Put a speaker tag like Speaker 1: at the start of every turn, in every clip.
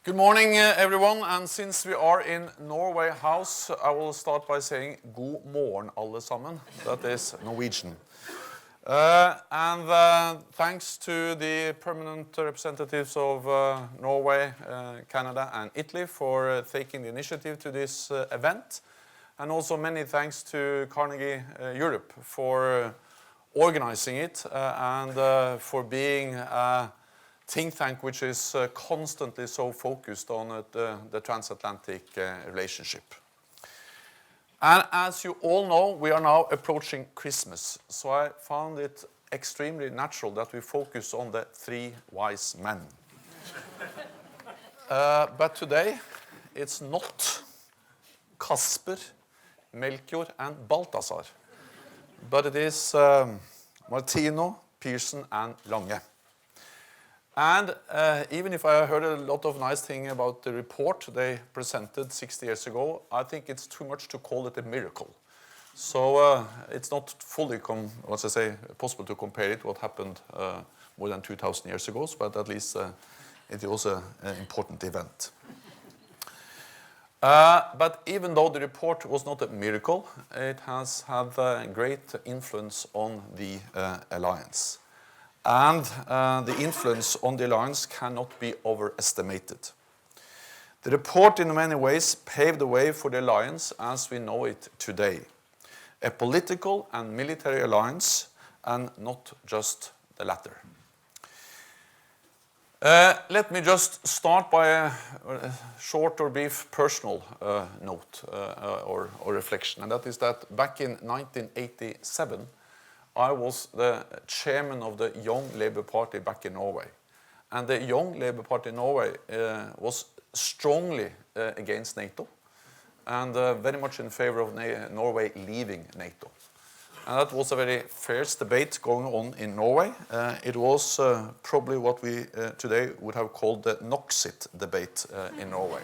Speaker 1: Good morning, everyone, and since we are in Norway House, I will start by saying God morgen, alle sammen. That is Norwegian. Thanks to the permanent representatives of Norway, Canada, and Italy for taking the initiative to this event. And also many thanks to Carnegie Europe for organizing it and for being a think tank which is constantly so focused on the transatlantic relationship. And as you all know, we are now approaching Christmas, so I found it extremely natural that we focus on the three wise men. But today, it's not Kasper, Melchior, and Balthasar, but it is Martino, Pearson, and Lange. And even if I heard a lot of nice things about the report they presented 60 years ago, I think it's too much to call it a miracle. So it's not fully, possible to compare it what happened more than 2,000 years ago, but at least it was an important event. But even though the report was not a miracle, it has had a great influence on the alliance. And the influence on the alliance cannot be overestimated. The report in many ways paved the way for the alliance as we know it today. A political and military alliance, and not just the latter. Let me just start by a short or brief personal note or reflection, and that is that back in 1987, I was the chairman of the Young Labour Party back in Norway. And the Young Labour Party in Norway was strongly against NATO and very much in favor of Norway leaving NATO. And that was a very fierce debate going on in Norway. It was probably what we today would have called the Noxit debate in Norway.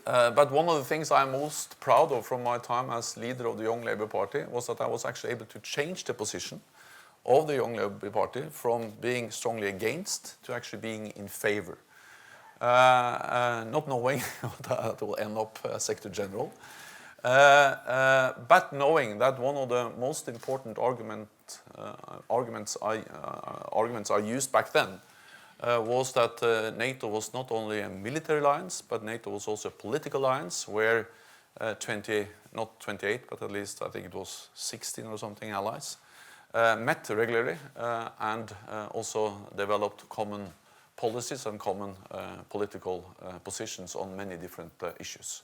Speaker 1: But one of the things I'm most proud of from my time as leader of the Young Labour Party was that I was actually able to change the position of the Young Labour Party from being strongly against to actually being in favor. Not knowing that will end up as Secretary General, but knowing that one of the most important arguments I used back then was that NATO was not only a military alliance, but NATO was also a political alliance where not 28, but at least I think it was 16 or something allies met regularly and also developed common policies and common political positions on many different issues.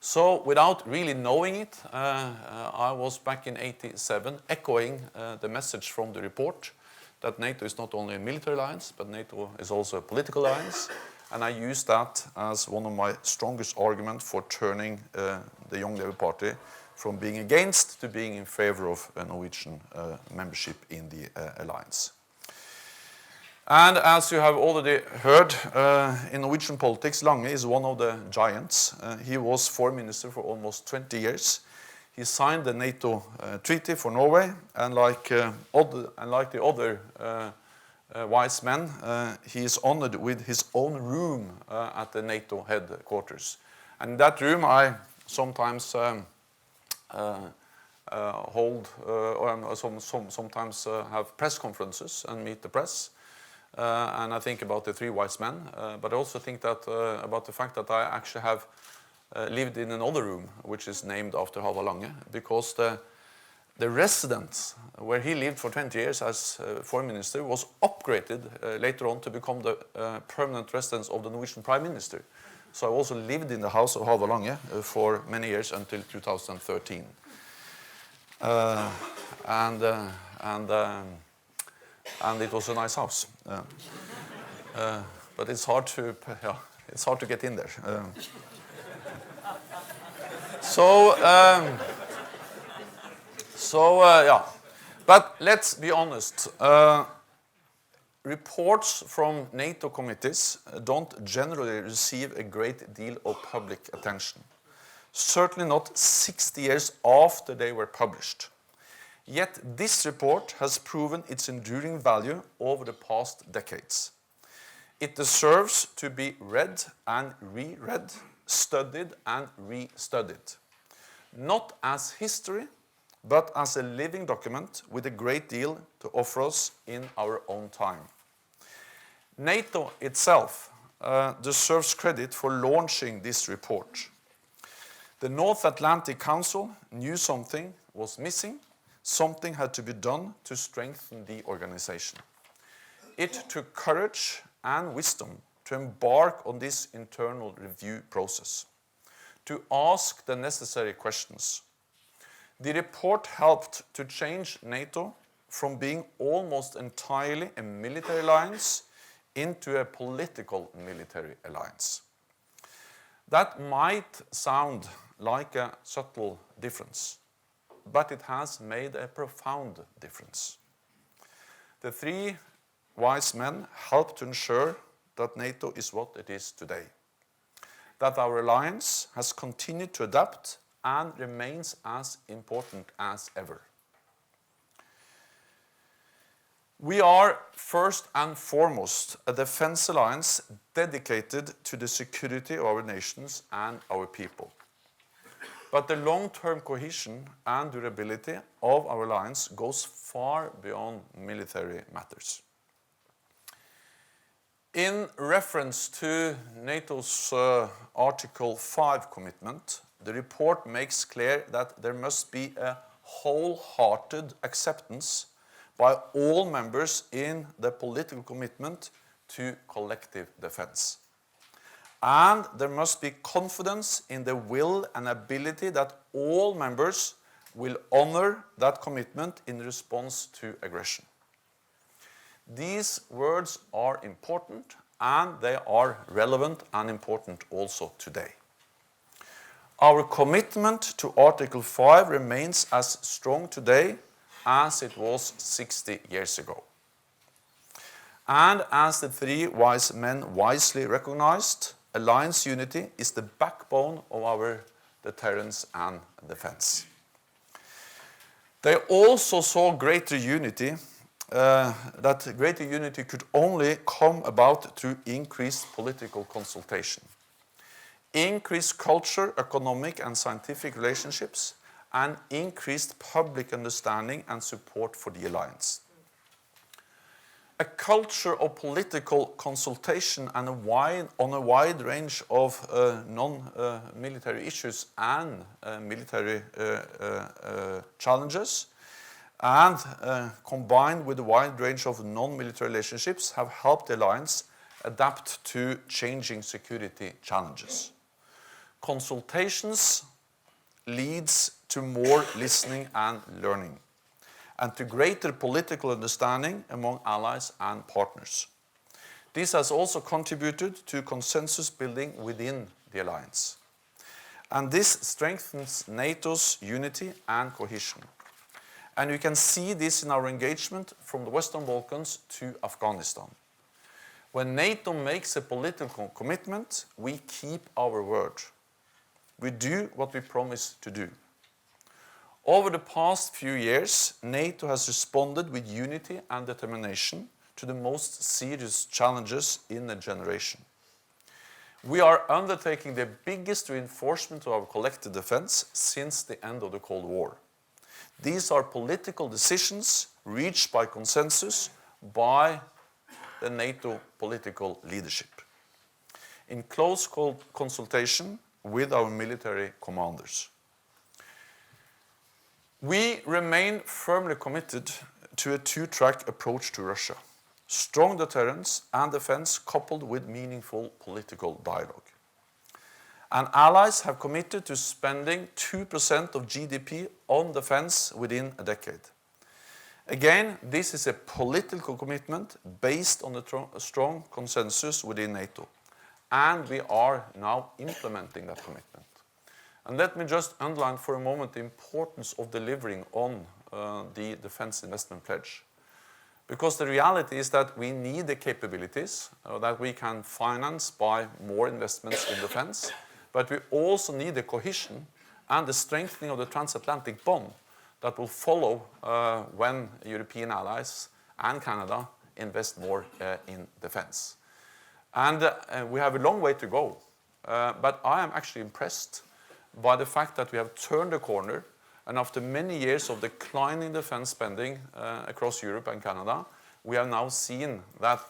Speaker 1: So without really knowing it, I was back in '87 echoing the message from the report that NATO is not only a military alliance, but NATO is also a political alliance. And I used that as one of my strongest arguments for turning the Young Labour Party from being against to being in favor of Norwegian membership in the alliance. And as you have already heard, in Norwegian politics, Lange is one of the giants. He was foreign minister for almost 20 years. He signed the NATO treaty for Norway, and like the other wise men, he is honored with his own room at the NATO headquarters. And in that room, I sometimes sometimes have press conferences and meet the press. And I think about the three wise men, but I also think that about the fact that I actually have lived in another room, which is named after Halvard Lange, because the residence where he lived for 20 years as foreign minister was upgraded later on to become the permanent residence of the Norwegian Prime Minister. So I also lived in the house of Halvard Lange for many years until 2013. And it was a nice house. But it's hard to get in there. But let's be honest. Reports from NATO committees don't generally receive a great deal of public attention. Certainly not 60 years after they were published. Yet this report has proven its enduring value over the past decades. It deserves to be read and reread, studied and restudied, not as history, but as a living document with a great deal to offer us in our own time. NATO itself deserves credit for launching this report. The North Atlantic Council knew something was missing, something had to be done to strengthen the organization. It took courage and wisdom to embark on this internal review process, to ask the necessary questions. The report helped to change NATO from being almost entirely a military alliance into a political military alliance. That might sound like a subtle difference, but it has made a profound difference. The three wise men helped to ensure that NATO is what it is today, that our alliance has continued to adapt and remains as important as ever. We are first and foremost a defense alliance dedicated to the security of our nations and our people. But the long-term cohesion and durability of our alliance goes far beyond military matters. In reference to NATO's Article 5 commitment, the report makes clear that there must be a wholehearted acceptance by all members in the political commitment to collective defense. And there must be confidence in the will and ability that all members will honor that commitment in response to aggression. These words are important, and they are relevant and important also today. Our commitment to Article 5 remains as strong today as it was 60 years ago. And as the three wise men wisely recognized, alliance unity is the backbone of our deterrence and defense. They also saw greater unity, that greater unity could only come about through increased political consultation, increased culture, economic and scientific relationships, and increased public understanding and support for the alliance. A culture of political consultation and on a wide range of non-military issues and military challenges, and combined with a wide range of non-military relationships, have helped the alliance adapt to changing security challenges. Consultations leads to more listening and learning, and to greater political understanding among allies and partners. This has also contributed to consensus building within the alliance. And this strengthens NATO's unity and cohesion. And you can see this in our engagement from the Western Balkans to Afghanistan. When NATO makes a political commitment, we keep our word. We do what we promise to do. Over the past few years, NATO has responded with unity and determination to the most serious challenges in a generation. We are undertaking the biggest reinforcement of our collective defense since the end of the Cold War. These are political decisions reached by consensus by the NATO political leadership, in close consultation with our military commanders. We remain firmly committed to a two-track approach to Russia: strong deterrence and defense coupled with meaningful political dialogue. And allies have committed to spending 2% of GDP on defense within a decade. Again, this is a political commitment based on a strong consensus within NATO. And we are now implementing that commitment. And let me just underline for a moment the importance of delivering on the Defense Investment Pledge. Because the reality is that we need the capabilities that we can finance by more investments in defense, but we also need the cohesion and the strengthening of the transatlantic bond that will follow when European allies and Canada invest more in defense. And we have a long way to go. But I am actually impressed by the fact that we have turned the corner, and after many years of declining defense spending across Europe and Canada, we have now seen that,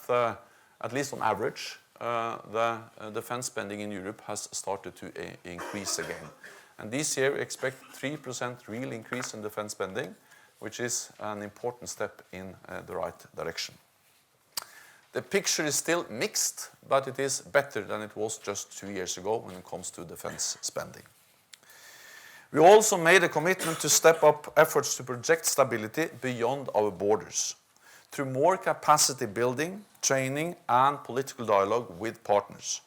Speaker 1: at least on average, the defense spending in Europe has started to increase again. And this year we expect 3% real increase in defense spending, which is an important step in the right direction. The picture is still mixed, but it is better than it was just 2 years ago when it comes to defense spending. We also made a commitment to step up efforts to project stability beyond our borders through more capacity building, training, and political dialogue with partners.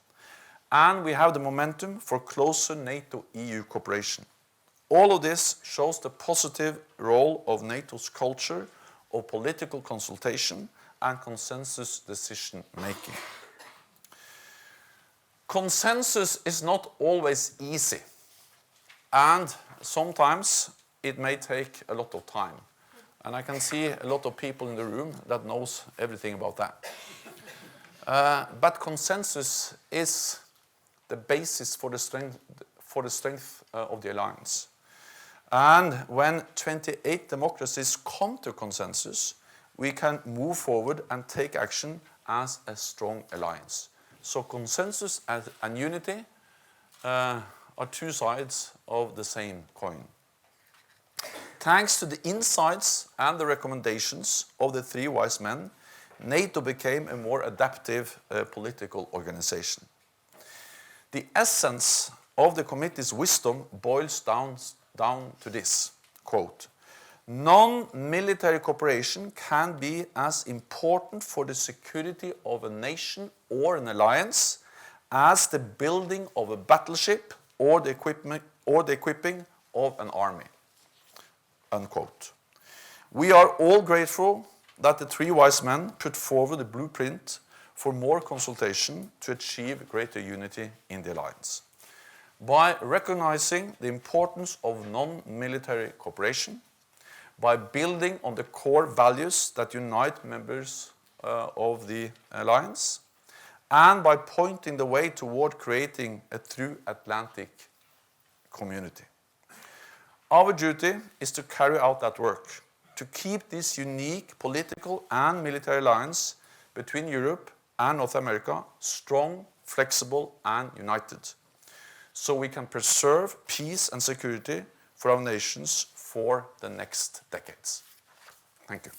Speaker 1: And we have the momentum for closer NATO-EU cooperation. All of this shows the positive role of NATO's culture of political consultation and consensus decision-making. Consensus is not always easy, and sometimes it may take a lot of time. And I can see a lot of people in the room that knows everything about that. But consensus is the basis for the strength of the alliance. And when 28 democracies come to consensus, we can move forward and take action as a strong alliance. So consensus and unity are two sides of the same coin. Thanks to the insights and the recommendations of the three wise men, NATO became a more adaptive political organization. The essence of the committee's wisdom boils down to this, quote, "Non-military cooperation can be as important for the security of a nation or an alliance as the building of a battleship or the equipping of an army." Unquote. We are all grateful that the three wise men put forward a blueprint for more consultation to achieve greater unity in the alliance. By recognizing the importance of non-military cooperation, by building on the core values that unite members of the alliance, and by pointing the way toward creating a true Atlantic community. Our duty is to carry out that work, to keep this unique political and military alliance between Europe and North America strong, flexible, and united, so we can preserve peace and security for our nations for the next decades. Thank you.